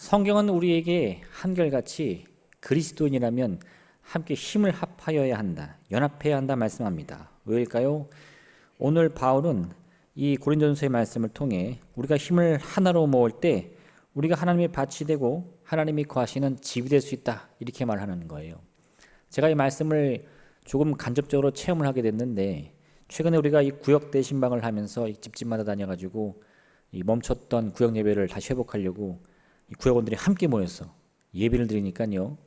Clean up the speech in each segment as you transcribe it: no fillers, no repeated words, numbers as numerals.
성경은 우리에게 한결같이 그리스도인이라면 함께 힘을 합하여야 한다, 연합해야 한다 말씀합니다. 왜일까요? 오늘 바울은 이 고린도전서의 말씀을 통해 우리가 힘을 하나로 모을 때 우리가 하나님의 밭이 되고 하나님이 거하시는 집이 될 수 있다, 이렇게 말하는 거예요. 제가 이 말씀을 조금 간접적으로 체험을 하게 됐는데, 최근에 우리가 이 구역 대신방을 하면서 이 집집마다 다녀가지고 이 멈췄던 구역 예배를 다시 회복하려고 이 구역원들이 함께 모여서 예배를 드리니까요,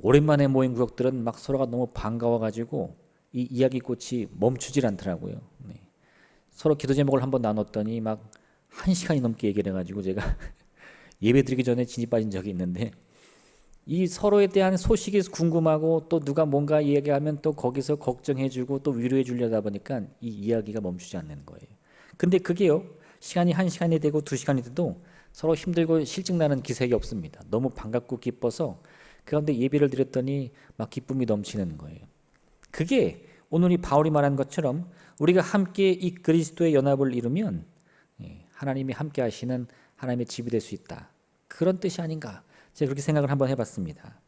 오랜만에 모인 구역들은 막 서로가 너무 반가워가지고 이 이야기꽃이 멈추질 않더라고요. 네. 서로 기도 제목을 한번 나눴더니 막 1시간이 넘게 얘기를 해가지고 제가 예배 드리기 전에 진이 빠진 적이 있는데, 이 서로에 대한 소식이 궁금하고 또 누가 뭔가 이야기하면 또 거기서 걱정해주고 또 위로해 주려다 보니까 이 이야기가 멈추지 않는 거예요. 근데 그게요, 시간이 1시간이 되고 2시간이 돼도 서로 힘들고 실증나는 기색이 없습니다. 너무 반갑고 기뻐서 그 가운데 예배를 드렸더니 막 기쁨이 넘치는 거예요. 그게 오늘 이 바울이 말한 것처럼 우리가 함께 이 그리스도의 연합을 이루면 하나님이 함께 하시는 하나님의 집이 될 수 있다, 그런 뜻이 아닌가, 제가 그렇게 생각을 한번 해봤습니다.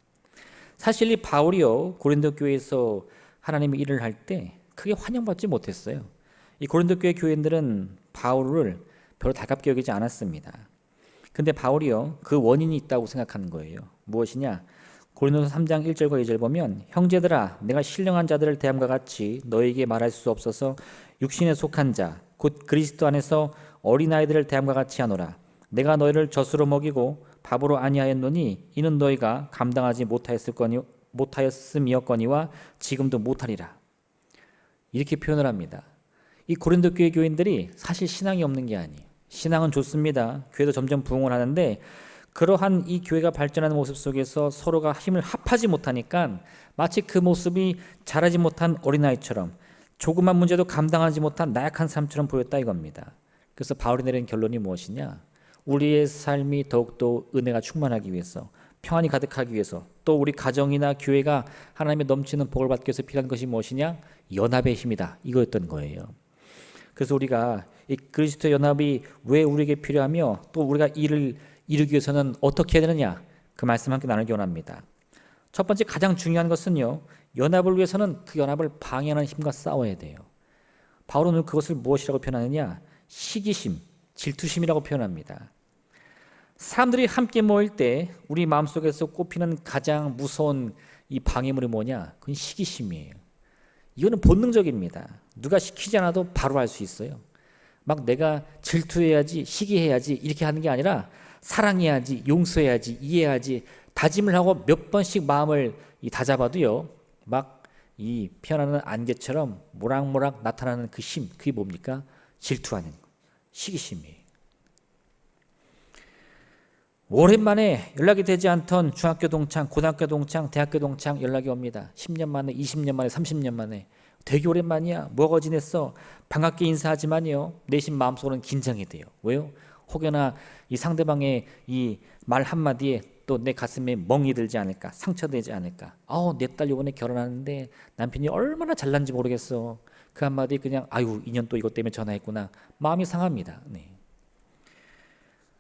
사실 이 바울이요, 고린도 교회에서 하나님의 일을 할 때 크게 환영받지 못했어요. 이 고린도 교회 교인들은 바울을 별로 달갑게 여기지 않았습니다. 근데 바울이요, 그 원인이 있다고 생각하는 거예요. 무엇이냐? 고린도서 3장 1절과 2절 보면, 형제들아, 내가 신령한 자들을 대함과 같이 너에게 말할 수 없어서 육신에 속한 자 곧 그리스도 안에서 어린아이들을 대함과 같이 하노라. 내가 너희를 젖으로 먹이고 밥으로 아니하였노니 이는 너희가 감당하지 못하였음이었거니와 지금도 못하리라. 이렇게 표현을 합니다. 이 고린도 교회 교인들이 사실 신앙이 없는 게 아니에요. 신앙은 좋습니다. 교회도 점점 부흥을 하는데, 그러한 이 교회가 발전하는 모습 속에서 서로가 힘을 합하지 못하니까 마치 그 모습이 자라지 못한 어린아이처럼, 조그만 문제도 감당하지 못한 나약한 사람처럼 보였다 이겁니다. 그래서 바울이 내린 결론이 무엇이냐? 우리의 삶이 더욱더 은혜가 충만하기 위해서, 평안이 가득하기 위해서, 또 우리 가정이나 교회가 하나님의 넘치는 복을 받기 위해서 필요한 것이 무엇이냐? 연합의 힘이다, 이거였던 거예요. 그래서 우리가 이 그리스도 연합이 왜 우리에게 필요하며 또 우리가 이를 이루기 위해서는 어떻게 해야 되느냐, 그 말씀 함께 나누기 원합니다. 첫 번째 가장 중요한 것은요, 연합을 위해서는 그 연합을 방해하는 힘과 싸워야 돼요. 바울은 그것을 무엇이라고 표현하느냐? 시기심, 질투심이라고 표현합니다. 사람들이 함께 모일 때 우리 마음속에서 꼽히는 가장 무서운 이 방해물이 뭐냐? 그건 시기심이에요. 이거는 본능적입니다. 누가 시키지 않아도 바로 할 수 있어요. 막 내가 질투해야지, 시기해야지 이렇게 하는 게 아니라 사랑해야지, 용서해야지, 이해해야지 다짐을 하고 몇 번씩 마음을 다잡아도요, 막 이 피어나는 안개처럼 모락모락 나타나는 그 힘, 그게 뭡니까? 질투하는 거, 시기심이에요. 오랜만에 연락이 되지 않던 중학교 동창, 고등학교 동창, 대학교 동창 연락이 옵니다. 10년 만에, 20년 만에, 30년 만에. 되게 오랜만이야. 뭐가 지냈어? 반갑게 인사하지만요, 내심 마음속으로는 긴장이 돼요. 왜요? 혹여나 이 상대방의 이 말 한마디에 또 내 가슴에 멍이 들지 않을까, 상처되지 않을까. 내 딸 이번에 결혼하는데 남편이 얼마나 잘난지 모르겠어. 그 한마디 그냥 아유, 인연 또 이것 때문에 전화했구나. 마음이 상합니다. 네.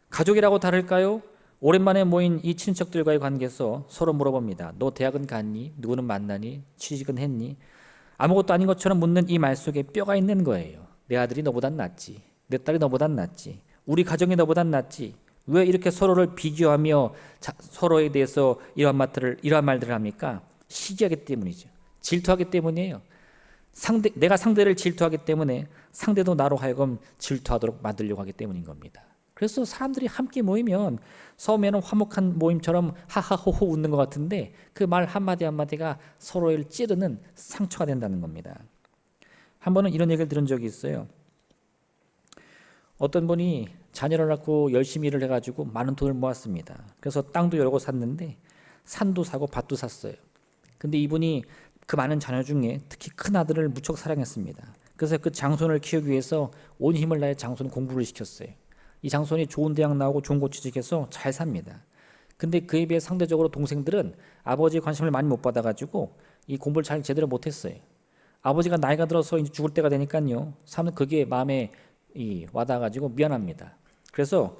가족이라고 다를까요? 오랜만에 모인 이 친척들과의 관계에서 서로 물어봅니다. 너 대학은 갔니? 누구는 만나니? 취직은 했니? 아무것도 아닌 것처럼 묻는 이 말 속에 뼈가 있는 거예요. 내 아들이 너보단 낫지. 내 딸이 너보단 낫지. 우리 가정이 너보단 낫지. 왜 이렇게 서로를 비교하며 서로에 대해서 이러한 말들을 합니까? 시기하기 때문이죠. 질투하기 때문이에요. 내가 상대를 질투하기 때문에 상대도 나로 하여금 질투하도록 만들려고 하기 때문인 겁니다. 그래서 사람들이 함께 모이면 처음에는 화목한 모임처럼 하하호호 웃는 것 같은데, 그 말 한마디 한마디가 서로를 찌르는 상처가 된다는 겁니다. 한 번은 이런 얘기를 들은 적이 있어요. 어떤 분이 자녀를 낳고 열심히 일을 해가지고 많은 돈을 모았습니다. 그래서 땅도 여러 곳 샀는데 산도 사고 밭도 샀어요. 근데 이분이 그 많은 자녀 중에 특히 큰 아들을 무척 사랑했습니다. 그래서 그 장손을 키우기 위해서 온 힘을 다해 장손 공부를 시켰어요. 이 장손이 좋은 대학 나오고 좋은 곳 취직해서 잘 삽니다. 근데 그에 비해 상대적으로 동생들은 아버지의 관심을 많이 못 받아가지고 이 공부를 잘 제대로 못했어요. 아버지가 나이가 들어서 이제 죽을 때가 되니까요, 사람은 그게 마음에 와닿아가지고 미안합니다. 그래서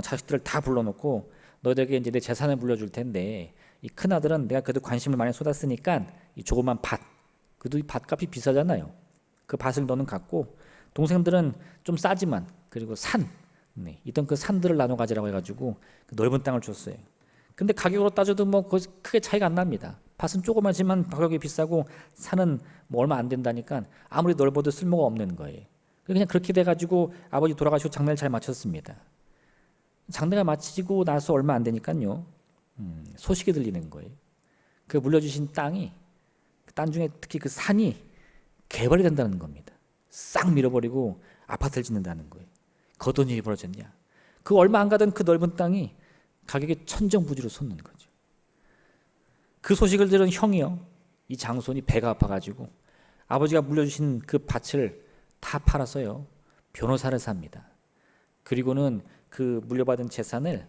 자식들을 다 불러놓고 너희들에게 이제 내 재산을 물려줄 텐데 이 큰 아들은 내가 그래도 관심을 많이 쏟았으니까 이 조그만 밭, 그래도 이 밭값이 비싸잖아요. 그 밭을 너는 갖고 동생들은 좀 싸지만 그리고 산, 있던 그 산들을 나눠 가지라고 해가지고 그 넓은 땅을 줬어요. 근데 가격으로 따져도 뭐 크게 차이가 안 납니다. 밭은 조그마지만 가격이 비싸고 산은 뭐 얼마 안 된다니까 아무리 넓어도 쓸모가 없는 거예요. 그냥 그렇게 돼가지고 아버지 돌아가시고 장례를 잘 마쳤습니다. 장례가 마치고 나서 얼마 안 되니까요, 소식이 들리는 거예요. 그 물려주신 땅이, 그 땅 중에 특히 그 산이 개발이 된다는 겁니다. 싹 밀어버리고 아파트를 짓는다는 거예요. 그 어떤 일이 벌어졌냐? 그 얼마 안 가던 그 넓은 땅이 가격이 천정부지로 솟는 거죠. 그 소식을 들은 형이요, 이 장손이 배가 아파가지고 아버지가 물려주신 그 밭을 다 팔아서요 변호사를 삽니다. 그리고는 그 물려받은 재산을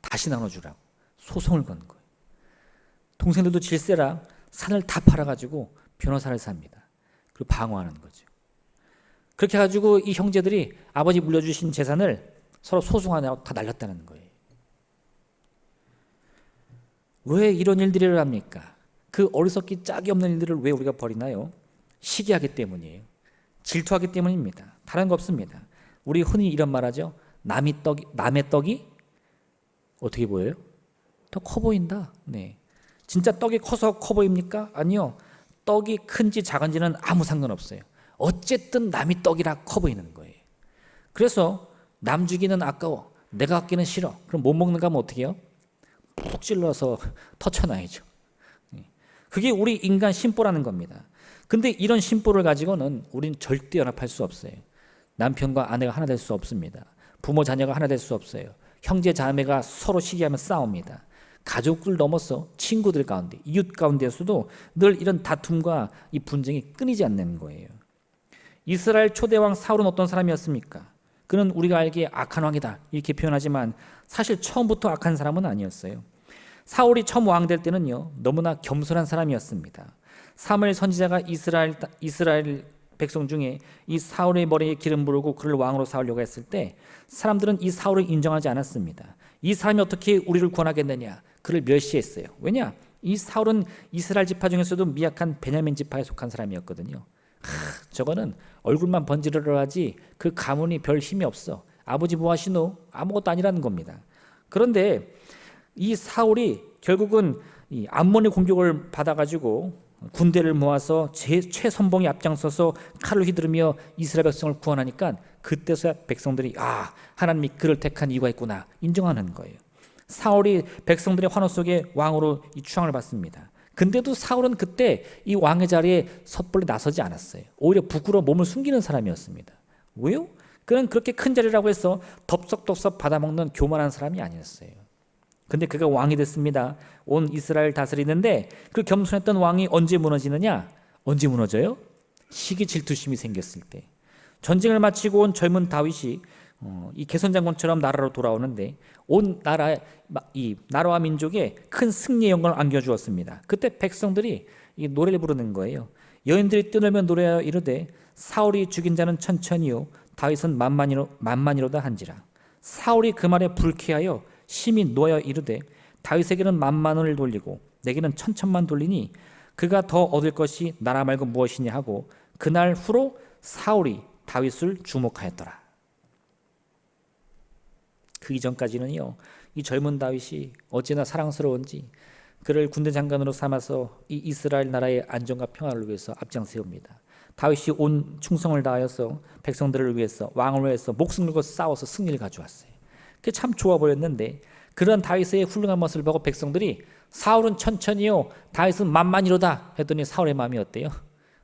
다시 나눠주라고 소송을 건 거예요. 동생들도 질세라 산을 다 팔아가지고 변호사를 삽니다. 그리고 방어하는 거죠. 그렇게 해가지고 이 형제들이 아버지 물려주신 재산을 서로 소송하냐고 다 날렸다는 거예요. 왜 이런 일들을 합니까? 그 어리석기 짝이 없는 일들을 왜 우리가 벌이나요? 시기하기 때문이에요. 질투하기 때문입니다. 다른 거 없습니다. 우리 흔히 이런 말 하죠. 남의 떡이 어떻게 보여요? 더 커 보인다. 네. 진짜 떡이 커서 커 보입니까? 아니요. 떡이 큰지 작은지는 아무 상관없어요. 어쨌든 남의 떡이라 커 보이는 거예요. 그래서 남 주기는 아까워. 내가 갖기는 싫어. 그럼 못 먹는가 하면 어떻게 해요? 푹 찔러서 터쳐놔야죠. 그게 우리 인간 심보라는 겁니다. 근데 이런 심보를 가지고는 우린 절대 연합할 수 없어요. 남편과 아내가 하나 될 수 없습니다. 부모 자녀가 하나 될 수 없어요. 형제 자매가 서로 시기하면 싸웁니다. 가족을 넘어서 친구들 가운데, 이웃 가운데서도 늘 이런 다툼과 이 분쟁이 끊이지 않는 거예요. 이스라엘 초대왕 사울은 어떤 사람이었습니까? 그는 우리가 알기에 악한 왕이다 이렇게 표현하지만 사실 처음부터 악한 사람은 아니었어요. 사울이 처음 왕 될 때는요 너무나 겸손한 사람이었습니다. 사무엘 선지자가 이스라엘 백성 중에 이 사울의 머리에 기름 부르고 그를 왕으로 세우려고 했을 때 사람들은 이 사울을 인정하지 않았습니다. 이 사람이 어떻게 우리를 구원하겠느냐, 그를 멸시했어요. 왜냐? 이 사울은 이스라엘 지파 중에서도 미약한 베냐민 지파에 속한 사람이었거든요. 저거는 얼굴만 번지르르 하지 그 가문이 별 힘이 없어. 아버지 뭐 하시노? 아무것도 아니라는 겁니다. 그런데 이 사울이 결국은 이 암몬의 공격을 받아가지고 군대를 모아서 최선봉이 앞장서서 칼을 휘두르며 이스라엘 백성을 구원하니까 그때서야 백성들이 하나님이 그를 택한 이유가 있구나 인정하는 거예요. 사울이 백성들의 환호 속에 왕으로 이 추앙을 받습니다. 근데도 사울은 그때 이 왕의 자리에 섣불리 나서지 않았어요. 오히려 부끄러워 몸을 숨기는 사람이었습니다. 왜요? 그는 그렇게 큰 자리라고 해서 덥석덥석 받아먹는 교만한 사람이 아니었어요. 근데 그가 왕이 됐습니다. 온 이스라엘 다스리는데 그 겸손했던 왕이 언제 무너지느냐? 언제 무너져요? 시기 질투심이 생겼을 때. 전쟁을 마치고 온 젊은 다윗이 이 개선 장군처럼 나라로 돌아오는데 온 나라와 민족에 큰 승리의 영광을 안겨주었습니다. 그때 백성들이 이 노래를 부르는 거예요. 여인들이 뛰놀며 노래하여 이르되 사울이 죽인 자는 천천히요 다윗은 만만이로다 한지라. 사울이 그 말에 불쾌하여 심히 노하여 이르되 다윗에게는 만만을 돌리고 내게는 천천만 돌리니 그가 더 얻을 것이 나라 말고 무엇이냐 하고 그날 후로 사울이 다윗을 주목하였더라. 그 이전까지는요 이 젊은 다윗이 어찌나 사랑스러운지 그를 군대 장관으로 삼아서 이 이스라엘 나라의 안정과 평화를 위해서 앞장세웁니다. 다윗이 온 충성을 다하여서 백성들을 위해서 왕을 위해서 목숨 걸고 싸워서 승리를 가져왔어요. 그게 참 좋아 보였는데 그런 다윗의 훌륭한 모습을 보고 백성들이 사울은 천천히요 다윗은 만만이로다 했더니 사울의 마음이 어때요?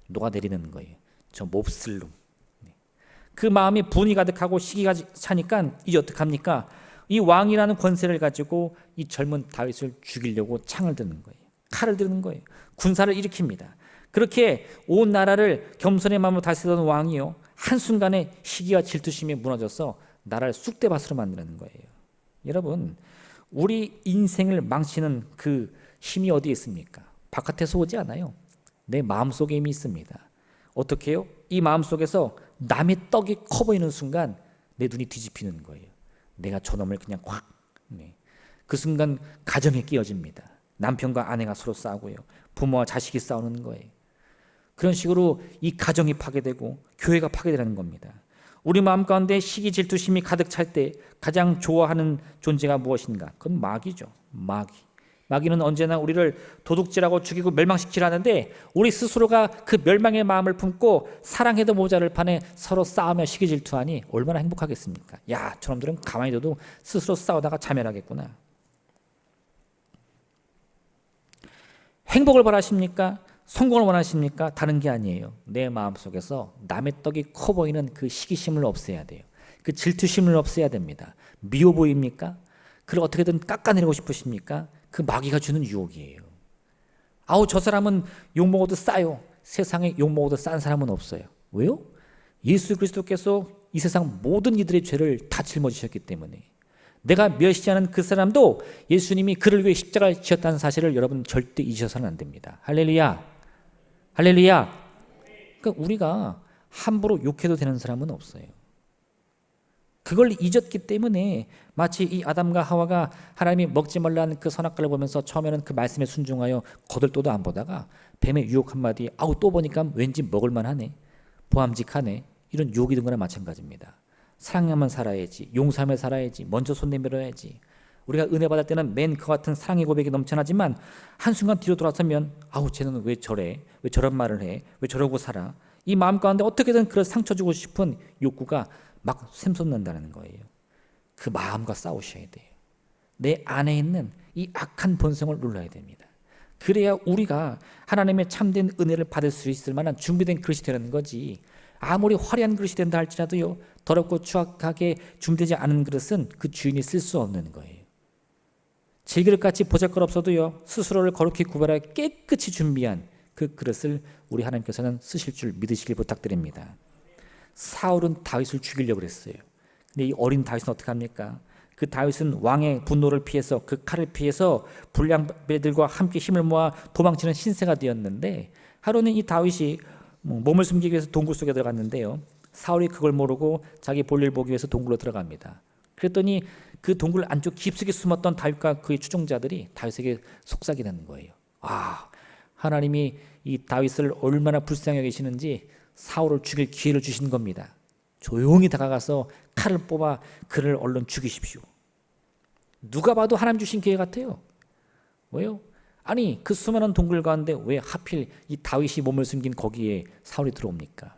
녹아내리는 거예요. 저 몹쓸 놈. 그 마음이 분이 가득하고 시기가 차니까 이제 어떡합니까? 이 왕이라는 권세를 가지고 이 젊은 다윗을 죽이려고 창을 드는 거예요. 칼을 드는 거예요. 군사를 일으킵니다. 그렇게 온 나라를 겸손의 마음으로 다스리던 왕이요 한순간에 시기와 질투심에 무너져서 나라를 쑥대밭으로 만드는 거예요. 여러분 우리 인생을 망치는 그 힘이 어디에 있습니까? 바깥에서 오지 않아요. 내 마음속에 힘이 있습니다. 어떻게 해요? 이 마음속에서 남의 떡이 커 보이는 순간 내 눈이 뒤집히는 거예요. 내가 저놈을 그냥 확 그 순간 가정이 깨어집니다. 남편과 아내가 서로 싸우고요. 부모와 자식이 싸우는 거예요. 그런 식으로 이 가정이 파괴되고 교회가 파괴되는 겁니다. 우리 마음 가운데 시기, 질투심이 가득 찰 때 가장 좋아하는 존재가 무엇인가? 그건 마귀죠. 마귀. 마귀는 언제나 우리를 도둑질하고 죽이고 멸망시키려는데 우리 스스로가 그 멸망의 마음을 품고 사랑해도 모자를 판에 서로 싸우며 시기 질투하니 얼마나 행복하겠습니까? 야, 저놈들은 가만히 둬도 스스로 싸우다가 자멸하겠구나. 행복을 바라십니까? 성공을 원하십니까? 다른 게 아니에요. 내 마음속에서 남의 떡이 커 보이는 그 시기심을 없애야 돼요. 그 질투심을 없애야 됩니다. 미워 보입니까? 그걸 어떻게든 깎아내리고 싶으십니까? 그 마귀가 주는 유혹이에요. 아우, 저 사람은 욕먹어도 싸요. 세상에 욕먹어도 싼 사람은 없어요. 왜요? 예수 그리스도께서 이 세상 모든 이들의 죄를 다 짊어지셨기 때문에. 내가 멸시하는 그 사람도 예수님이 그를 위해 십자가를 지었다는 사실을 여러분 절대 잊으셔서는 안 됩니다. 할렐루야. 할렐루야. 그러니까 우리가 함부로 욕해도 되는 사람은 없어요. 그걸 잊었기 때문에 마치 이 아담과 하와가 하나님이 먹지 말라는 그 선악과를 보면서 처음에는 그 말씀에 순종하여 거들떠도 안 보다가 뱀의 유혹 한마디, 아우 또 보니까 왠지 먹을만하네, 보암직하네, 이런 유혹이 든 거나 마찬가지입니다. 사랑하면 살아야지, 용서하며 살아야지, 먼저 손 내밀어야지. 우리가 은혜 받을 때는 맨 그 같은 사랑의 고백이 넘쳐나지만 한순간 뒤로 돌아서면 아우 쟤는 왜 저래, 왜 저런 말을 해, 왜 저러고 살아, 이 마음 가운데 어떻게든 그걸 상처 주고 싶은 욕구가 막 샘솟는다는 거예요. 그 마음과 싸우셔야 돼요. 내 안에 있는 이 악한 본성을 눌러야 됩니다. 그래야 우리가 하나님의 참된 은혜를 받을 수 있을 만한 준비된 그릇이 되는 거지. 아무리 화려한 그릇이 된다 할지라도요, 더럽고 추악하게 준비되지 않은 그릇은 그 주인이 쓸 수 없는 거예요. 질그릇같이 보잘것없어도요, 스스로를 거룩히 구별하여 깨끗이 준비한 그 그릇을 우리 하나님께서는 쓰실 줄 믿으시길 부탁드립니다. 사울은 다윗을 죽이려고 그랬어요. 근데 이 어린 다윗은 어떻게 합니까? 그 다윗은 왕의 분노를 피해서 그 칼을 피해서 불량배들과 함께 힘을 모아 도망치는 신세가 되었는데, 하루는 이 다윗이 몸을 숨기기 위해서 동굴 속에 들어갔는데요, 사울이 그걸 모르고 자기 볼일 보기 위해서 동굴로 들어갑니다. 그랬더니 그 동굴 안쪽 깊숙이 숨었던 다윗과 그의 추종자들이 다윗에게 속삭이는 거예요. 아, 하나님이 이 다윗을 얼마나 불쌍히 여기시는지 사울을 죽일 기회를 주신 겁니다. 조용히 다가가서 칼을 뽑아 그를 얼른 죽이십시오. 누가 봐도 하나님 주신 기회 같아요. 왜요? 아니, 그 수많은 동굴 가운데 왜 하필 이 다윗이 몸을 숨긴 거기에 사울이 들어옵니까?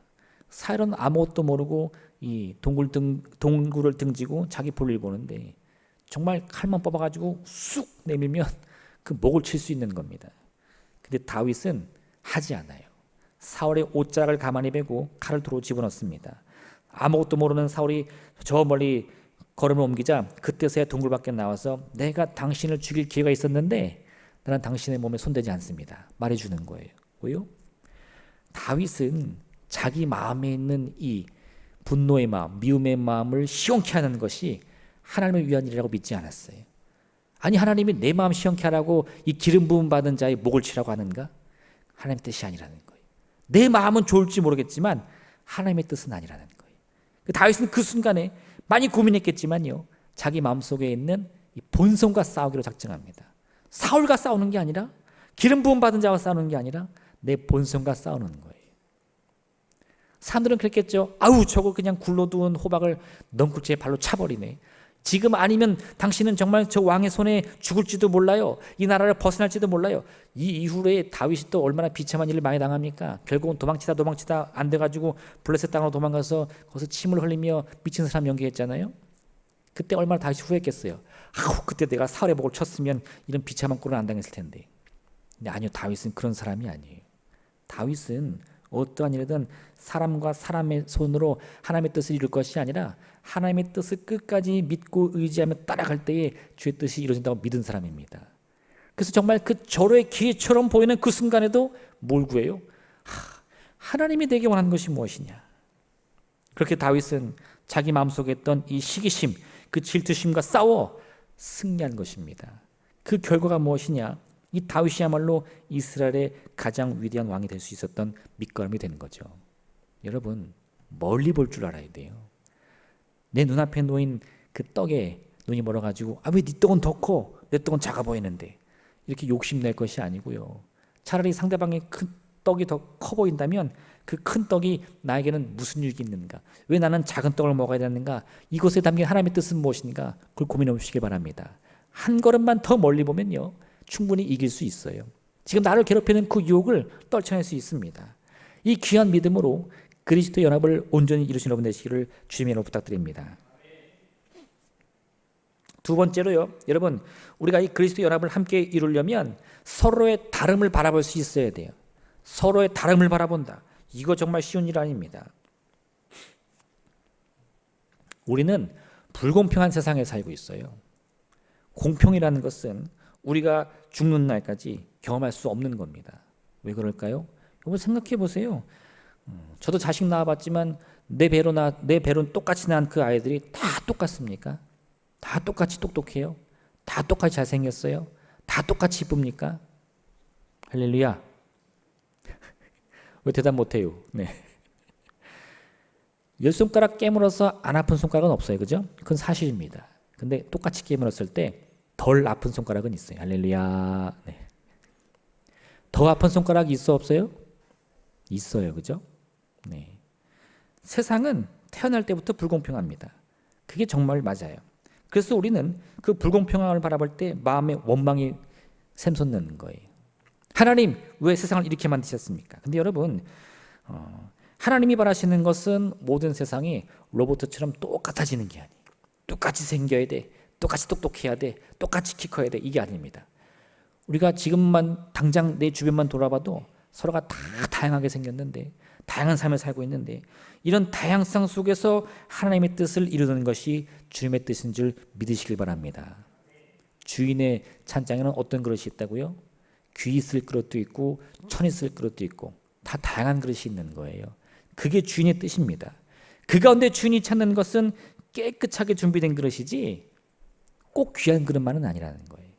사울은 아무것도 모르고 이 동굴을 등지고 자기 볼일 보는데 정말 칼만 뽑아가지고 쑥 내밀면 그 목을 칠 수 있는 겁니다. 근데 다윗은 하지 않아요. 사울의 옷자락을 가만히 베고 칼을 도로 집어넣습니다. 아무것도 모르는 사울이 저 멀리 걸음을 옮기자 그때서야 동굴 밖에 나와서 내가 당신을 죽일 기회가 있었는데 나는 당신의 몸에 손대지 않습니다. 말해주는 거예요. 왜요? 다윗은 자기 마음에 있는 이 분노의 마음, 미움의 마음을 시원케 하는 것이 하나님을 위한 일이라고 믿지 않았어요. 아니, 하나님이 내 마음 시원케 하라고 이 기름 부음 받은 자의 목을 치라고 하는가? 하나님의 뜻이 아니라는 거예요. 내 마음은 좋을지 모르겠지만 하나님의 뜻은 아니라는 거예요. 다윗은 그 순간에 많이 고민했겠지만요, 자기 마음속에 있는 이 본성과 싸우기로 작정합니다. 사울과 싸우는 게 아니라, 기름 부음 받은 자와 싸우는 게 아니라 내 본성과 싸우는 거예요. 사람들은 그랬겠죠. 아우, 저거 그냥 굴러두은 호박을 넝쿨째 발로 차버리네. 지금 아니면 당신은 정말 저 왕의 손에 죽을지도 몰라요. 이 나라를 벗어날지도 몰라요. 이 이후에 다윗이 또 얼마나 비참한 일을 많이 당합니까? 결국은 도망치다 안 돼가지고 블레셋 땅으로 도망가서 거기서 침을 흘리며 미친 사람 연기했잖아요. 그때 얼마나 다윗이 후회했겠어요. 아우, 그때 내가 사울의 목을 쳤으면 이런 비참한 꼴은 안 당했을 텐데. 근데 아니요, 다윗은 그런 사람이 아니에요. 다윗은 어떠한 일이든 사람과 사람의 손으로 하나님의 뜻을 이룰 것이 아니라 하나님의 뜻을 끝까지 믿고 의지하며 따라갈 때에 주의 뜻이 이루어진다고 믿은 사람입니다. 그래서 정말 그 절호의 기회처럼 보이는 그 순간에도 뭘 구해요? 하나님이 내게 원하는 것이 무엇이냐? 그렇게 다윗은 자기 마음속에 있던 이 시기심, 그 질투심과 싸워 승리한 것입니다. 그 결과가 무엇이냐? 이 다윗이야말로 이스라엘의 가장 위대한 왕이 될 수 있었던 밑거름이 되는 거죠. 여러분, 멀리 볼 줄 알아야 돼요. 내 눈앞에 놓인 그 떡에 눈이 멀어가지고 왜 네 떡은 더 커? 내 떡은 작아 보이는데 이렇게 욕심낼 것이 아니고요. 차라리 상대방의 큰 떡이 더 커 보인다면 그 큰 떡이 나에게는 무슨 유익이 있는가? 왜 나는 작은 떡을 먹어야 되는가? 이것에 담긴 하나님의 뜻은 무엇인가? 그걸 고민해 보시기 바랍니다. 한 걸음만 더 멀리 보면요, 충분히 이길 수 있어요. 지금 나를 괴롭히는 그 유혹을 떨쳐낼 수 있습니다. 이 귀한 믿음으로 그리스도 연합을 온전히 이루신 여러분 되시기를 주님의 이름으로 부탁드립니다. 두 번째로요, 여러분, 우리가 이 그리스도 연합을 함께 이루려면 서로의 다름을 바라볼 수 있어야 돼요. 서로의 다름을 바라본다. 이거 정말 쉬운 일 아닙니다. 우리는 불공평한 세상에 살고 있어요. 공평이라는 것은 우리가 죽는 날까지 경험할 수 없는 겁니다. 왜 그럴까요? 여러분 생각해 보세요. 저도 자식 낳아봤지만 내 배로 똑같이 낳은 그 아이들이 다 똑같습니까? 다 똑같이 똑똑해요? 다 똑같이 잘생겼어요? 다 똑같이 이쁩니까? 할렐루야. 왜 대답 못해요? 네. 10손가락 깨물어서 안 아픈 손가락은 없어요. 그죠? 그건 사실입니다. 근데 똑같이 깨물었을 때 덜 아픈 손가락은 있어요. 할렐루야. 네. 더 아픈 손가락이 있어 없어요? 있어요. 그죠? 네. 세상은 태어날 때부터 불공평합니다. 그게 정말 맞아요. 그래서 우리는 그 불공평함을 바라볼 때 마음에 원망이 샘솟는 거예요. 하나님, 왜 세상을 이렇게 만드셨습니까? 근데 여러분, 하나님이 바라시는 것은 모든 세상이 로봇처럼 똑같아지는 게 아니에요. 똑같이 생겨야 돼, 똑같이 똑똑해야 돼, 똑같이 키 커야 돼, 이게 아닙니다. 우리가 지금만 당장 내 주변만 돌아봐도 서로가 다 다양하게 생겼는데, 다양한 삶을 살고 있는데, 이런 다양성 속에서 하나님의 뜻을 이루는 것이 주님의 뜻인 줄 믿으시길 바랍니다. 주인의 찬장에는 어떤 그릇이 있다고요? 귀 있을 그릇도 있고 천 있을 그릇도 있고 다 다양한 그릇이 있는 거예요. 그게 주인의 뜻입니다. 그 가운데 주인이 찾는 것은 깨끗하게 준비된 그릇이지 꼭 귀한 그릇만은 아니라는 거예요.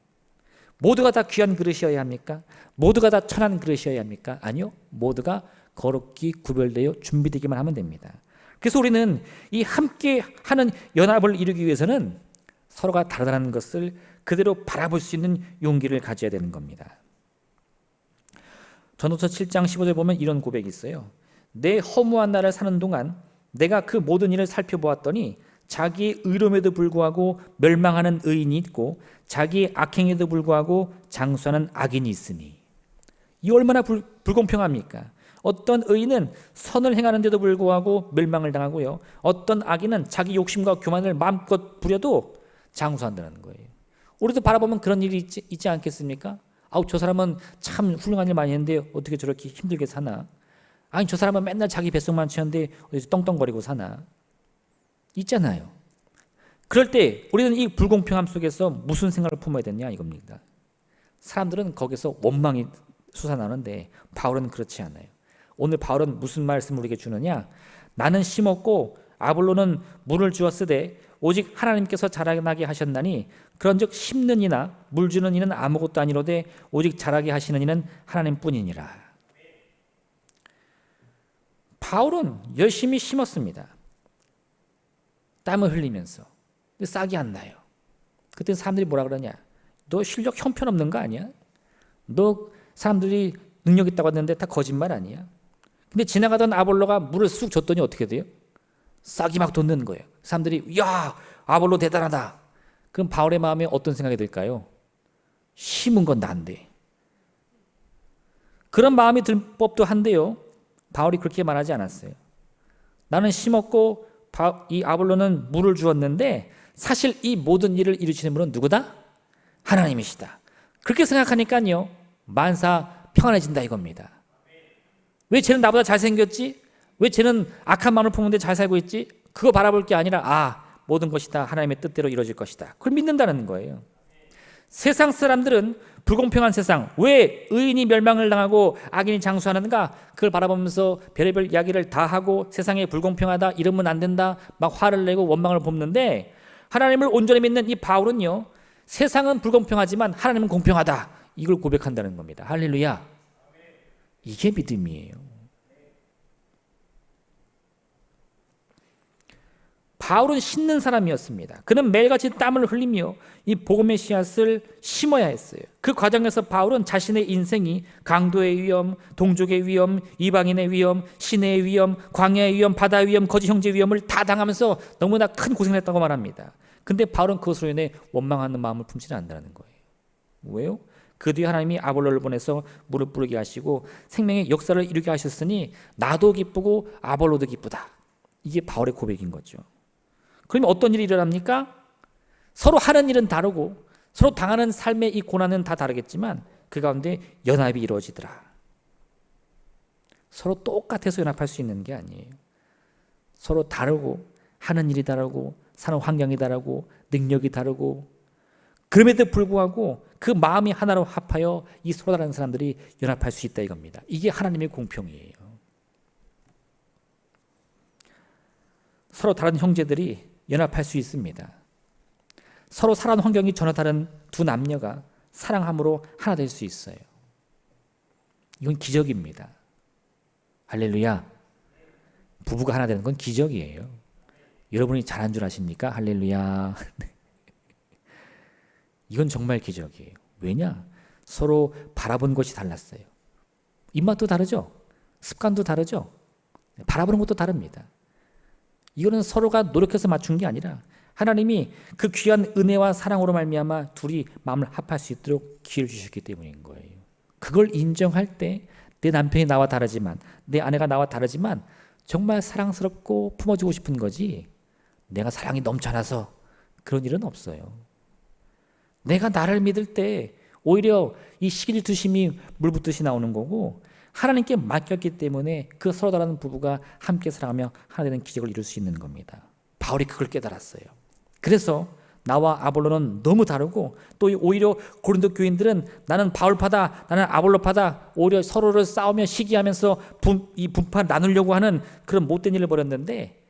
모두가 다 귀한 그릇이어야 합니까? 모두가 다 천한 그릇이어야 합니까? 아니요. 모두가 거룩히 구별되어 준비되기만 하면 됩니다. 그래서 우리는 이 함께 하는 연합을 이루기 위해서는 서로가 다르다는 것을 그대로 바라볼 수 있는 용기를 가져야 되는 겁니다. 전도서 7장 15절에 보면 이런 고백이 있어요. 내 허무한 날을 사는 동안 내가 그 모든 일을 살펴보았더니 자기의 의로움에도 불구하고 멸망하는 의인이 있고 자기의 악행에도 불구하고 장수하는 악인이 있으니. 이 얼마나 불공평합니까? 어떤 의인은 선을 행하는데도 불구하고 멸망을 당하고요, 어떤 악인은 자기 욕심과 교만을 마음껏 부려도 장수한다는 거예요. 우리도 바라보면 그런 일이 있지 않겠습니까? 아우, 저 사람은 참 훌륭한 일 많이 했는데 어떻게 저렇게 힘들게 사나? 아니, 저 사람은 맨날 자기 뱃속만 채웠는데 어디서 떵떵거리고 사나? 있잖아요. 그럴 때 우리는 이 불공평함 속에서 무슨 생각을 품어야 되냐 이겁니다. 사람들은 거기서 원망이 솟아나는데 바울은 그렇지 않아요. 오늘 바울은 무슨 말씀을 우리에게 주느냐? 나는 심었고 아볼로는 물을 주었으되 오직 하나님께서 자라나게 하셨나니 그런즉 심는 이나 물 주는 이는 아무것도 아니로되 오직 자라게 하시는 이는 하나님뿐이니라. 바울은 열심히 심었습니다. 땀을 흘리면서. 근데 싹이 안 나요. 그때 사람들이 뭐라 그러냐? 너 실력 형편없는 거 아니야? 너 사람들이 능력 있다고 했는데 다 거짓말 아니야? 근데 지나가던 아볼로가 물을 쑥 줬더니 어떻게 돼요? 싹이 막 돋는 거예요. 사람들이 야, 아볼로 대단하다. 그럼 바울의 마음에 어떤 생각이 들까요? 심은 건 난데. 그런 마음이 들 법도 한데요, 바울이 그렇게 말하지 않았어요. 나는 심었고 이 아볼로는 물을 주었는데 사실 이 모든 일을 이루시는 분은 누구다? 하나님이시다. 그렇게 생각하니까요, 만사 평안해진다 이겁니다. 왜 쟤는 나보다 잘생겼지? 왜 쟤는 악한 마음을 품는데 잘 살고 있지? 그거 바라볼 게 아니라 모든 것이 다 하나님의 뜻대로 이루어질 것이다. 그걸 믿는다는 거예요. 세상 사람들은 불공평한 세상, 왜 의인이 멸망을 당하고 악인이 장수하는가? 그걸 바라보면서 별의별 이야기를 다 하고 세상에 불공평하다, 이러면 안 된다, 막 화를 내고 원망을 봅는데, 하나님을 온전히 믿는 이 바울은요, 세상은 불공평하지만 하나님은 공평하다, 이걸 고백한다는 겁니다. 할렐루야. 이게 믿음이에요. 바울은 심는 사람이었습니다. 그는 매일같이 땀을 흘리며 이 복음의 씨앗을 심어야 했어요. 그 과정에서 바울은 자신의 인생이 강도의 위험, 동족의 위험, 이방인의 위험, 시내의 위험, 광야의 위험, 바다의 위험, 거짓 형제의 위험을 다 당하면서 너무나 큰 고생을 했다고 말합니다. 근데 바울은 그것으로 인해 원망하는 마음을 품지는 않는다는 거예요. 왜요? 그 뒤에 하나님이 아볼로를 보내서 물을 뿌리게 하시고 생명의 역사를 이루게 하셨으니 나도 기쁘고 아볼로도 기쁘다. 이게 바울의 고백인 거죠. 그러면 어떤 일이 일어납니까? 서로 하는 일은 다르고 서로 당하는 삶의 이 고난은 다 다르겠지만 그 가운데 연합이 이루어지더라. 서로 똑같아서 연합할 수 있는 게 아니에요. 서로 다르고 하는 일이 다르고 사는 환경이 다르고 능력이 다르고 그럼에도 불구하고 그 마음이 하나로 합하여 이 서로 다른 사람들이 연합할 수 있다 이겁니다. 이게 하나님의 공평이에요. 서로 다른 형제들이 연합할 수 있습니다. 서로 살아온 환경이 전혀 다른 두 남녀가 사랑함으로 하나 될 수 있어요. 이건 기적입니다. 할렐루야. 부부가 하나 되는 건 기적이에요. 여러분이 잘한 줄 아십니까? 할렐루야. 이건 정말 기적이에요. 왜냐? 서로 바라본 것이 달랐어요. 입맛도 다르죠? 습관도 다르죠? 바라보는 것도 다릅니다. 이거는 서로가 노력해서 맞춘 게 아니라 하나님이 그 귀한 은혜와 사랑으로 말미암아 둘이 마음을 합할 수 있도록 기회를 주셨기 때문인 거예요. 그걸 인정할 때 내 남편이 나와 다르지만 내 아내가 나와 다르지만 정말 사랑스럽고 품어주고 싶은 거지 내가 사랑이 넘쳐나서 그런 일은 없어요. 내가 나를 믿을 때 오히려 이 시기질투심이 물붓듯이 나오는 거고 하나님께 맡겼기 때문에 그 서로 다른 부부가 함께 사랑하며 하나 되는 기적을 이룰 수 있는 겁니다. 바울이 그걸 깨달았어요. 그래서 나와 아볼로는 너무 다르고 또 오히려 고린도 교인들은 나는 바울파다 나는 아볼로파다 오히려 서로를 싸우며 시기하면서 이 분파 나누려고 하는 그런 못된 일을 벌였는데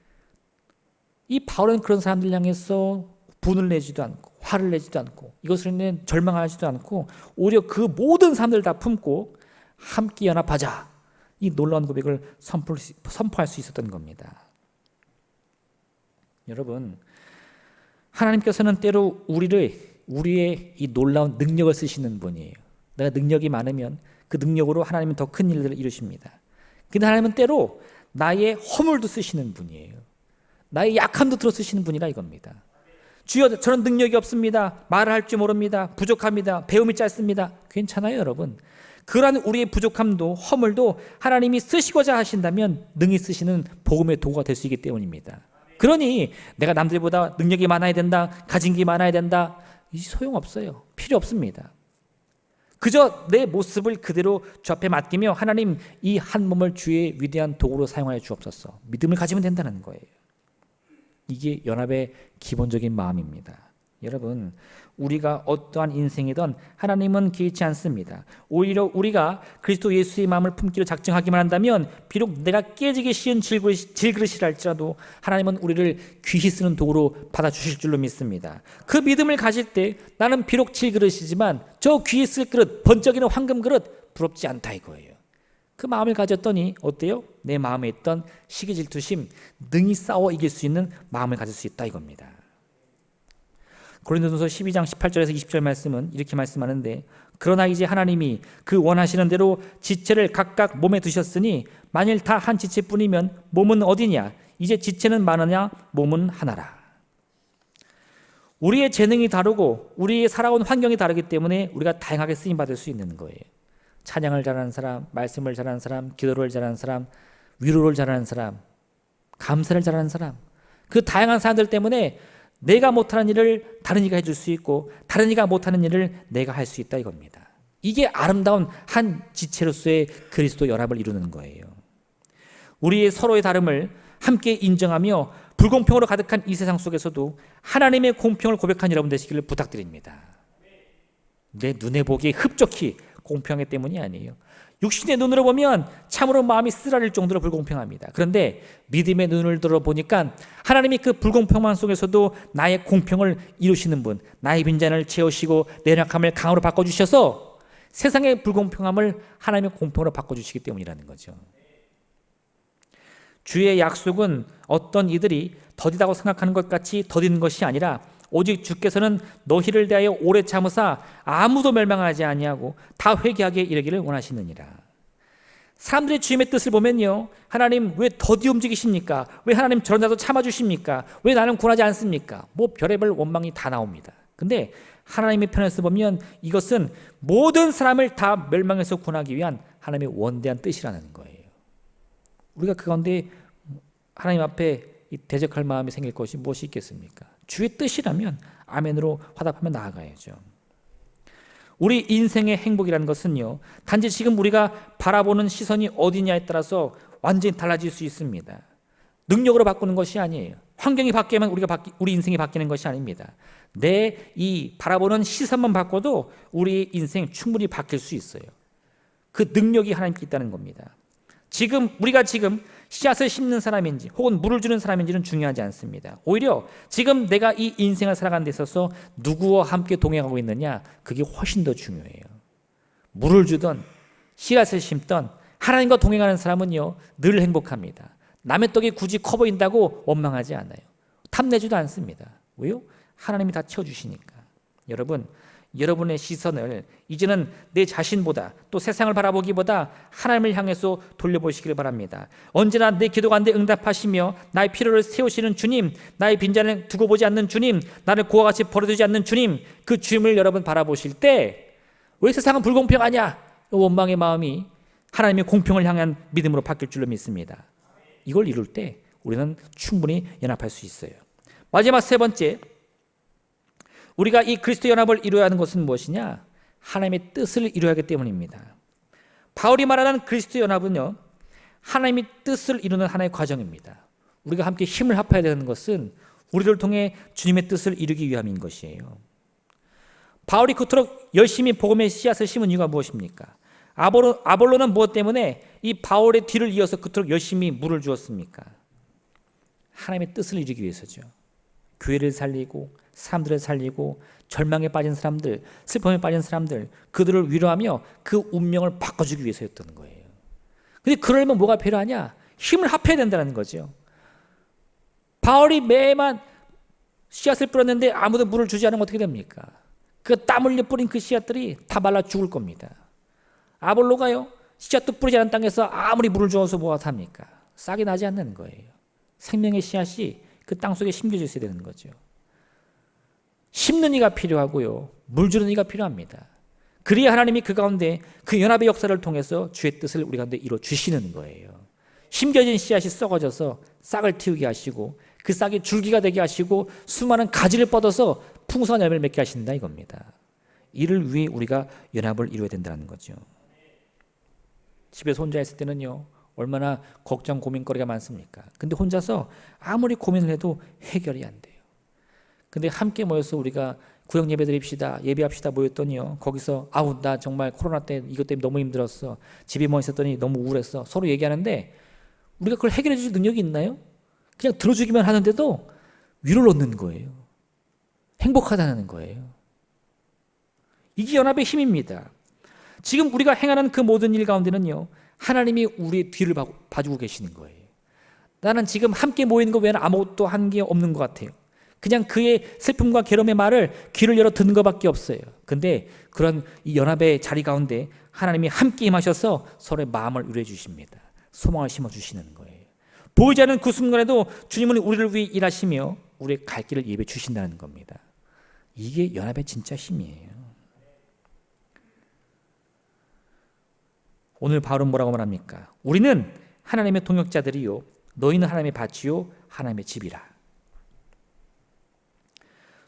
이 바울은 그런 사람들 향해서 분을 내지도 않고 화를 내지도 않고 이것을 인해 절망하지도 않고 오히려 그 모든 사람들 다 품고 함께 연합하자 이 놀라운 고백을 선포할 수 있었던 겁니다. 여러분 하나님께서는 때로 우리의 이 놀라운 능력을 쓰시는 분이에요. 내가 능력이 많으면 그 능력으로 하나님은 더 큰 일들을 이루십니다. 근데 하나님은 때로 나의 허물도 쓰시는 분이에요. 나의 약함도 들어 쓰시는 분이라 이겁니다. 주여 저는 능력이 없습니다. 말을 할 줄 모릅니다. 부족합니다. 배움이 짧습니다. 괜찮아요 여러분. 그러한 우리의 부족함도 허물도 하나님이 쓰시고자 하신다면 능히 쓰시는 복음의 도구가 될 수 있기 때문입니다. 그러니 내가 남들보다 능력이 많아야 된다. 가진 게 많아야 된다. 이 소용없어요. 필요 없습니다. 그저 내 모습을 그대로 주 앞에 맡기며 하나님 이 한 몸을 주의 위대한 도구로 사용하여 주옵소서. 믿음을 가지면 된다는 거예요. 이게 연합의 기본적인 마음입니다. 여러분 우리가 어떠한 인생이든 하나님은 개의치 않습니다. 오히려 우리가 그리스도 예수의 마음을 품기로 작정하기만 한다면 비록 내가 깨지기 쉬운 질그릇이라 할지라도 하나님은 우리를 귀히 쓰는 도구로 받아주실 줄로 믿습니다. 그 믿음을 가질 때 나는 비록 질그릇이지만 저 귀히 쓸 그릇 번쩍이는 황금 그릇 부럽지 않다 이거예요. 그 마음을 가졌더니 어때요? 내 마음에 있던 시기질투심 능히 싸워 이길 수 있는 마음을 가질 수 있다 이겁니다. 고린도전서 12장 18절에서 20절 말씀은 이렇게 말씀하는데 그러나 이제 하나님이 그 원하시는 대로 지체를 각각 몸에 두셨으니 만일 다 한 지체뿐이면 몸은 어디냐? 이제 지체는 많으냐? 몸은 하나라. 우리의 재능이 다르고 우리의 살아온 환경이 다르기 때문에 우리가 다양하게 쓰임받을 수 있는 거예요. 찬양을 잘하는 사람, 말씀을 잘하는 사람, 기도를 잘하는 사람, 위로를 잘하는 사람, 감사를 잘하는 사람 그 다양한 사람들 때문에 내가 못하는 일을 다른 이가 해줄 수 있고 다른 이가 못하는 일을 내가 할 수 있다 이겁니다. 이게 아름다운 한 지체로서의 그리스도 연합을 이루는 거예요. 우리의 서로의 다름을 함께 인정하며 불공평으로 가득한 이 세상 속에서도 하나님의 공평을 고백한 여러분 되시기를 부탁드립니다. 내 눈에 보기에 흡족히 공평하기 때문이 아니에요. 육신의 눈으로 보면 참으로 마음이 쓰라릴 정도로 불공평합니다. 그런데 믿음의 눈을 들어보니까 하나님이 그 불공평한 속에서도 나의 공평을 이루시는 분, 나의 빈잔을 채우시고 내 연약함을 강으로 바꿔주셔서 세상의 불공평함을 하나님의 공평으로 바꿔주시기 때문이라는 거죠. 주의 약속은 어떤 이들이 더디다고 생각하는 것 같이 더디는 것이 아니라 오직 주께서는 너희를 대하여 오래 참으사 아무도 멸망하지 아니하고 다 회개하게 이르기를 원하시느니라. 사람들의 주님의 뜻을 보면요, 하나님 왜 더디 움직이십니까? 왜 하나님 저런 자도 참아주십니까? 왜 나는 굴하지 않습니까? 뭐 별의별 원망이 다 나옵니다. 근데 하나님의 편에서 보면 이것은 모든 사람을 다 멸망에서 구원하기 위한 하나님의 원대한 뜻이라는 거예요. 우리가 그 가운데 하나님 앞에 대적할 마음이 생길 것이 무엇이 있겠습니까? 주의 뜻이라면 아멘으로 화답하며 나아가야죠. 우리 인생의 행복이라는 것은요, 단지 지금 우리가 바라보는 시선이 어디냐에 따라서 완전히 달라질 수 있습니다. 능력으로 바꾸는 것이 아니에요. 환경이 바뀌면 우리 인생이 바뀌는 것이 아닙니다. 내 이 바라보는 시선만 바꿔도 우리 인생 충분히 바뀔 수 있어요. 그 능력이 하나님께 있다는 겁니다. 우리가 지금 씨앗을 심는 사람인지 혹은 물을 주는 사람인지는 중요하지 않습니다. 오히려 지금 내가 이 인생을 살아가는 데 있어서 누구와 함께 동행하고 있느냐, 그게 훨씬 더 중요해요. 물을 주던 씨앗을 심던 하나님과 동행하는 사람은요, 늘 행복합니다. 남의 떡이 굳이 커 보인다고 원망하지 않아요. 탐내지도 않습니다. 왜요? 하나님이 다 채워주시니까. 여러분, 여러분의 시선을 이제는 내 자신보다 또 세상을 바라보기보다 하나님을 향해서 돌려보시기를 바랍니다. 언제나 내 기도 가운데 응답하시며 나의 필요를 세우시는 주님, 나의 빈잔을 두고 보지 않는 주님, 나를 고와 같이 버려두지 않는 주님, 그 주님을 여러분 바라보실 때 왜 세상은 불공평하냐? 원망의 마음이 하나님의 공평을 향한 믿음으로 바뀔 줄로 믿습니다. 이걸 이룰 때 우리는 충분히 연합할 수 있어요. 마지막 세 번째, 우리가 이 그리스도 연합을 이루어야 하는 것은 무엇이냐? 하나님의 뜻을 이루어야 하기 때문입니다. 바울이 말하는 그리스도 연합은요, 하나님의 뜻을 이루는 하나의 과정입니다. 우리가 함께 힘을 합해야 되는 것은 우리를 통해 주님의 뜻을 이루기 위함인 것이에요. 바울이 그토록 열심히 복음의 씨앗을 심은 이유가 무엇입니까? 아볼로는 무엇 때문에 이 바울의 뒤를 이어서 그토록 열심히 물을 주었습니까? 하나님의 뜻을 이루기 위해서죠. 교회를 살리고 사람들을 살리고 절망에 빠진 사람들, 슬픔에 빠진 사람들, 그들을 위로하며 그 운명을 바꿔주기 위해서였던 거예요. 근데 그러려면 뭐가 필요하냐? 힘을 합해야 된다는 거죠. 바울이 매만 씨앗을 뿌렸는데 아무도 물을 주지 않으면 어떻게 됩니까? 그 땀 흘려 뿌린 그 씨앗들이 다 말라 죽을 겁니다. 아볼로가요, 씨앗도 뿌리지 않은 땅에서 아무리 물을 주어서 뭐가 합니까? 싹이 나지 않는 거예요. 생명의 씨앗이 그 땅 속에 심겨져 있어야 되는 거죠. 심는 이가 필요하고요, 물 주는 이가 필요합니다. 그래야 하나님이 그 가운데 그 연합의 역사를 통해서 주의 뜻을 우리 가운데 이루어 주시는 거예요. 심겨진 씨앗이 썩어져서 싹을 틔우게 하시고 그 싹이 줄기가 되게 하시고 수많은 가지를 뻗어서 풍성한 열매를 맺게 하신다 이겁니다. 이를 위해 우리가 연합을 이루어야 된다는 거죠. 집에서 혼자 있을 때는요, 얼마나 걱정 고민거리가 많습니까? 근데 혼자서 아무리 고민을 해도 해결이 안 돼요. 근데 함께 모여서 우리가 구역 예배 드립시다, 예배합시다 모였더니요, 거기서 아우 나 정말 코로나 때 이것 때문에 너무 힘들었어, 집에 뭐 있었더니 너무 우울했어, 서로 얘기하는데 우리가 그걸 해결해 줄 능력이 있나요? 그냥 들어주기만 하는데도 위로를 얻는 거예요. 행복하다는 거예요. 이게 연합의 힘입니다. 지금 우리가 행하는 그 모든 일 가운데는요, 하나님이 우리의 뒤를 봐주고 계시는 거예요. 나는 지금 함께 모이는 것 외에는 아무것도 한 게 없는 것 같아요. 그냥 그의 슬픔과 괴로움의 말을 귀를 열어 듣는 것밖에 없어요. 근데 그런 이 연합의 자리 가운데 하나님이 함께 임하셔서 서로의 마음을 위로해 주십니다. 소망을 심어주시는 거예요. 보이지 않는 그 순간에도 주님은 우리를 위해 일하시며 우리의 갈 길을 예배해 주신다는 겁니다. 이게 연합의 진짜 힘이에요. 오늘 바울은 뭐라고 말합니까? 우리는 하나님의 동역자들이요, 너희는 하나님의 밭이요 하나님의 집이라.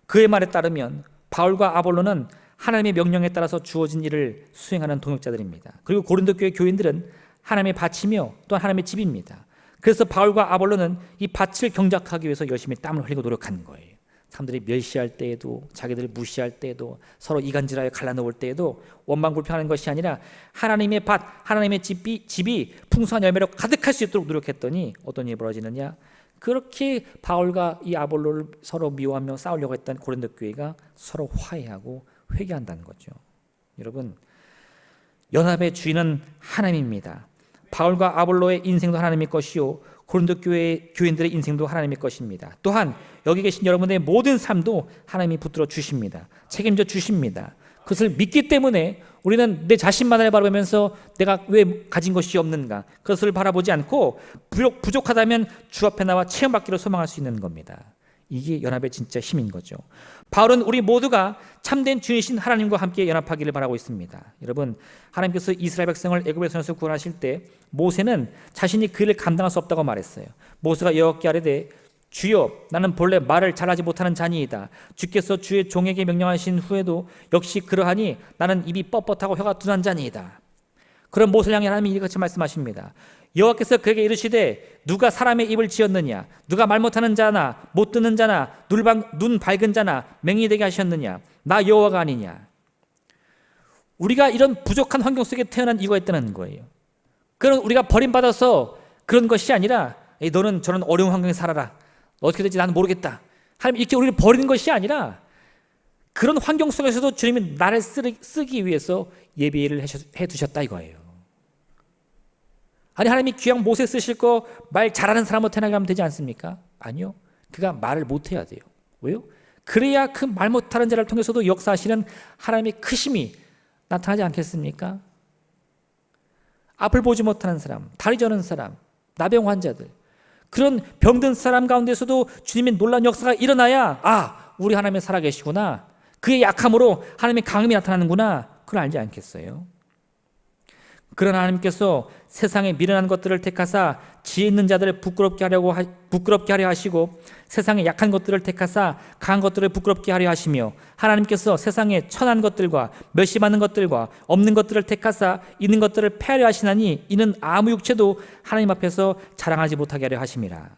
그의 말에 따르면 바울과 아볼로는 하나님의 명령에 따라서 주어진 일을 수행하는 동역자들입니다. 그리고 고린도 교회 교인들은 하나님의 밭이며 또한 하나님의 집입니다. 그래서 바울과 아볼로는 이 밭을 경작하기 위해서 열심히 땀을 흘리고 노력하는 거예요. 사람들이 멸시할 때에도, 자기들을 무시할 때에도, 서로 이간질하여 갈라놓을 때에도 원망불평하는 것이 아니라 하나님의 밭, 하나님의 집이 풍성한 열매로 가득할 수 있도록 노력했더니 어떤 일이 벌어지느냐? 그렇게 바울과 이 아볼로를 서로 미워하며 싸우려고 했던 고린도 교회가 서로 화해하고 회개한다는 거죠. 여러분, 연합의 주인은 하나님입니다. 바울과 아볼로의 인생도 하나님의 것이요, 고린도 교인들의 인생도 하나님의 것입니다. 또한 여기 계신 여러분의 모든 삶도 하나님이 붙들어 주십니다. 책임져 주십니다. 그것을 믿기 때문에 우리는 내 자신만을 바라보면서 내가 왜 가진 것이 없는가, 그것을 바라보지 않고 부족하다면 주 앞에 나와 체험받기를 소망할 수 있는 겁니다. 이게 연합의 진짜 힘인 거죠. 바울은 우리 모두가 참된 주이신 하나님과 함께 연합하기를 바라고 있습니다. 여러분, 하나님께서 이스라엘 백성을 애굽의 손에서 구원하실 때 모세는 자신이 그 일을 감당할 수 없다고 말했어요. 모세가 여호와께 아뢰되 주여, 나는 본래 말을 잘하지 못하는 자니이다. 주께서 주의 종에게 명령하신 후에도 역시 그러하니 나는 입이 뻣뻣하고 혀가 둔한 자니이다. 그런 모세를 향해 하나님이 이같이 말씀하십니다. 여호와께서 그에게 이르시되 누가 사람의 입을 지었느냐, 누가 말 못하는 자나 못 듣는 자나 눈 밝은 자나 맹인이 되게 하셨느냐, 나 여호와가 아니냐. 우리가 이런 부족한 환경 속에 태어난 이유가 있다는 거예요. 그건 우리가 버림받아서 그런 것이 아니라 너는 저런 어려운 환경에 살아라, 어떻게 될지 나는 모르겠다, 하나님 이렇게 우리를 버리는 것이 아니라 그런 환경 속에서도 주님이 나를 쓰기 위해서 예비를 해두셨다 이거예요. 아니, 하나님이 귀한 모세 쓰실 거 말 잘하는 사람으로 태어나게 하면 되지 않습니까? 아니요. 그가 말을 못해야 돼요. 왜요? 그래야 그 말 못하는 자를 통해서도 역사하시는 하나님의 크심이 나타나지 않겠습니까? 앞을 보지 못하는 사람, 다리 저는 사람, 나병 환자들, 그런 병든 사람 가운데서도 주님의 놀라운 역사가 일어나야 우리 하나님이 살아계시구나, 그의 약함으로 하나님의 강함이 나타나는구나, 그걸 알지 않겠어요? 그러나 하나님께서 세상에 미련한 것들을 택하사 지혜 있는 자들을 부끄럽게 하려 하시고 세상에 약한 것들을 택하사 강한 것들을 부끄럽게 하려 하시며 하나님께서 세상에 천한 것들과 멸시받는 것들과 없는 것들을 택하사 있는 것들을 패하려 하시나니 이는 아무 육체도 하나님 앞에서 자랑하지 못하게 하려 하심이라.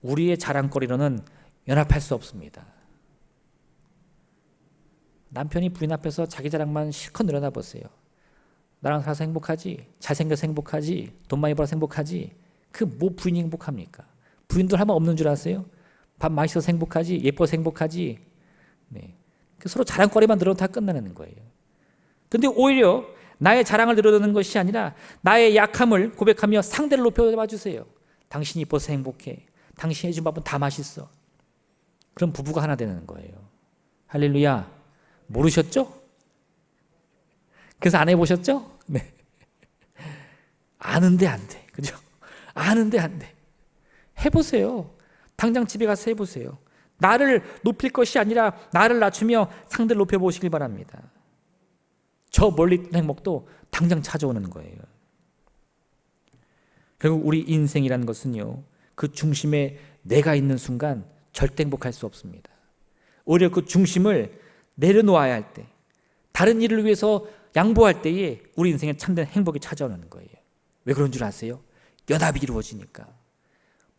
우리의 자랑거리로는 연합할 수 없습니다. 남편이 부인 앞에서 자기 자랑만 실컷 늘어나 보세요. 나랑 살아서 행복하지, 잘생겨서 행복하지, 돈 많이 벌어서 행복하지, 그 뭐 부인이 행복합니까? 부인들 하면 없는 줄 아세요? 밥 맛있어서 행복하지, 예뻐서 행복하지. 네. 서로 자랑거리만 늘어도 다 끝나는 거예요. 그런데 오히려 나의 자랑을 늘어놓는 것이 아니라 나의 약함을 고백하며 상대를 높여봐 주세요. 당신이 이뻐서 행복해, 당신이 해준 밥은 다 맛있어. 그럼 부부가 하나 되는 거예요. 할렐루야. 모르셨죠? 그래서 안 해보셨죠? 네. 아는데 안 돼. 그죠? 아는데 안 돼. 해보세요. 당장 집에 가서 해보세요. 나를 높일 것이 아니라 나를 낮추며 상대를 높여보시길 바랍니다. 저 멀리 있는 행복도 당장 찾아오는 거예요. 결국 우리 인생이라는 것은요, 그 중심에 내가 있는 순간 절대 행복할 수 없습니다. 오히려 그 중심을 내려놓아야 할 때, 다른 일을 위해서 양보할 때에 우리 인생에 참된 행복이 찾아오는 거예요. 왜 그런 줄 아세요? 연합이 이루어지니까.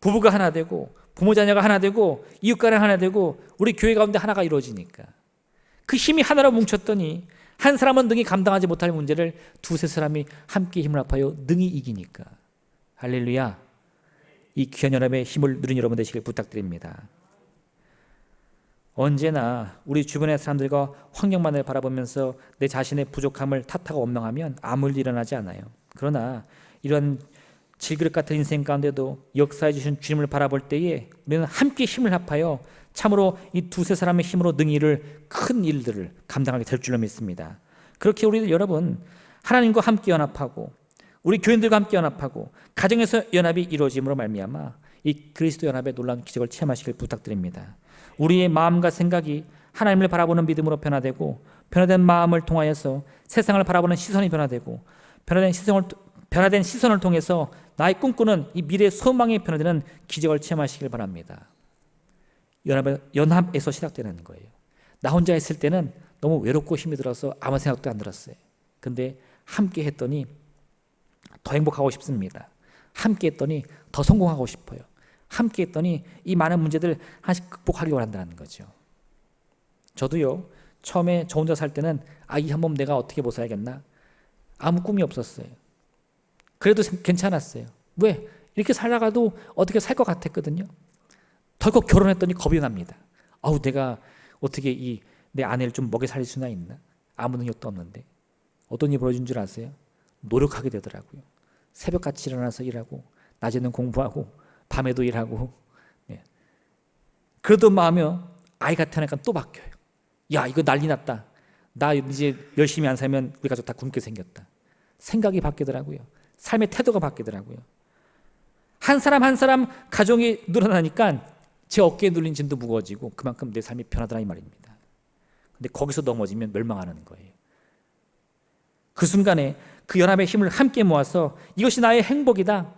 부부가 하나 되고, 부모 자녀가 하나 되고, 이웃간에 하나 되고, 우리 교회 가운데 하나가 이루어지니까. 그 힘이 하나로 뭉쳤더니 한 사람은 능히 감당하지 못할 문제를 두세 사람이 함께 힘을 합하여 능히 이기니까. 할렐루야. 이 귀한 연합의 힘을 누린 여러분 되시길 부탁드립니다. 언제나 우리 주변의 사람들과 환경만을 바라보면서 내 자신의 부족함을 탓하고 원망하면 아무 일 일어나지 않아요. 그러나 이런 질그릇 같은 인생 가운데도 역사해 주신 주님을 바라볼 때에 우리는 함께 힘을 합하여 참으로 이 두세 사람의 힘으로 능히 이룰 큰 일들을 감당하게 될 줄로 믿습니다. 그렇게 우리들 여러분 하나님과 함께 연합하고 우리 교인들과 함께 연합하고 가정에서 연합이 이루어짐으로 말미암아 이 그리스도 연합의 놀라운 기적을 체험하시길 부탁드립니다. 우리의 마음과 생각이 하나님을 바라보는 믿음으로 변화되고 변화된 마음을 통하여서 세상을 바라보는 시선이 변화되고 변화된 시선을 통해서 나의 꿈꾸는 이 미래의 소망이 변화되는 기적을 체험하시길 바랍니다. 연합에서 시작되는 거예요. 나 혼자 했을 때는 너무 외롭고 힘이 들어서 아무 생각도 안 들었어요. 근데 함께 했더니 더 행복하고 싶습니다. 함께 했더니 더 성공하고 싶어요. 함께 했더니 이 많은 문제들 하나씩 극복하기 원한다는 거죠. 저도요, 처음에 저 혼자 살 때는 이 한 몸 내가 어떻게 못 살겠나? 아무 꿈이 없었어요. 그래도 괜찮았어요. 왜? 이렇게 살아가도 어떻게 살 것 같았거든요. 덜컥 결혼했더니 겁이 납니다. 내가 어떻게 내 아내를 좀 먹여 살릴 수나 있나? 아무 능력도 없는데. 어떤 일이 벌어진 줄 아세요? 노력하게 되더라고요. 새벽같이 일어나서 일하고 낮에는 공부하고 밤에도 일하고. 그래도 마음이 아이가 태어나니까 또 바뀌어요. 야, 이거 난리 났다. 나 이제 열심히 안 살면 우리 가족 다 굶게 생겼다. 생각이 바뀌더라고요. 삶의 태도가 바뀌더라고요. 한 사람 한 사람 가정이 늘어나니까 제 어깨에 눌린 짐도 무거워지고 그만큼 내 삶이 변하더라 이 말입니다. 근데 거기서 넘어지면 멸망하는 거예요. 그 순간에 그 연합의 힘을 함께 모아서 이것이 나의 행복이다.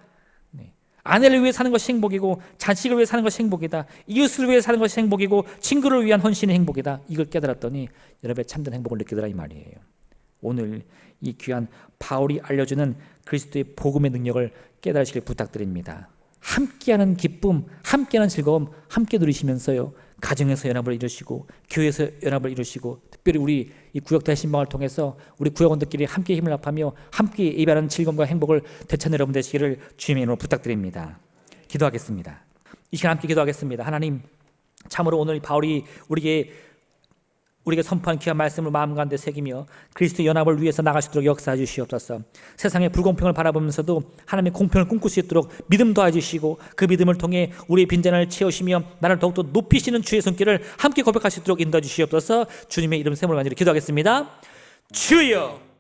아내를 위해 사는 것이 행복이고, 자식을 위해 사는 것이 행복이다, 이웃을 위해 사는 것이 행복이고, 친구를 위한 헌신이 행복이다. 이걸 깨달았더니 여러분의 참된 행복을 느끼더라 이 말이에요. 오늘 이 귀한 바울이 알려주는 그리스도의 복음의 능력을 깨달으시길 부탁드립니다. 함께하는 기쁨, 함께하는 즐거움 함께 누리시면서요, 가정에서 연합을 이루시고 교회에서 연합을 이루시고, 특별히 우리 이 구역대 신방을 통해서 우리 구역원들끼리 함께 힘을 합하며 함께 예배하는 즐거움과 행복을 되찾는 여러분 되시기를 주님의 이름으로 부탁드립니다. 기도하겠습니다. 이 시간 함께 기도하겠습니다. 하나님, 참으로 오늘 바울이 우리에게 선포한 귀한 말씀을 마음 가운데 새기며 그리스도 연합을 위해서 나갈 수 있도록 역사해 주시옵소서. 세상의 불공평을 바라보면서도 하나님의 공평을 꿈꿀 수 있도록 믿음 더해 주시고, 그 믿음을 통해 우리의 빈잔을 채우시며 나를 더욱더 높이시는 주의 손길을 함께 고백할 수 있도록 인도해 주시옵소서. 주님의 이름 세물을 간절히 기도하겠습니다. 주여!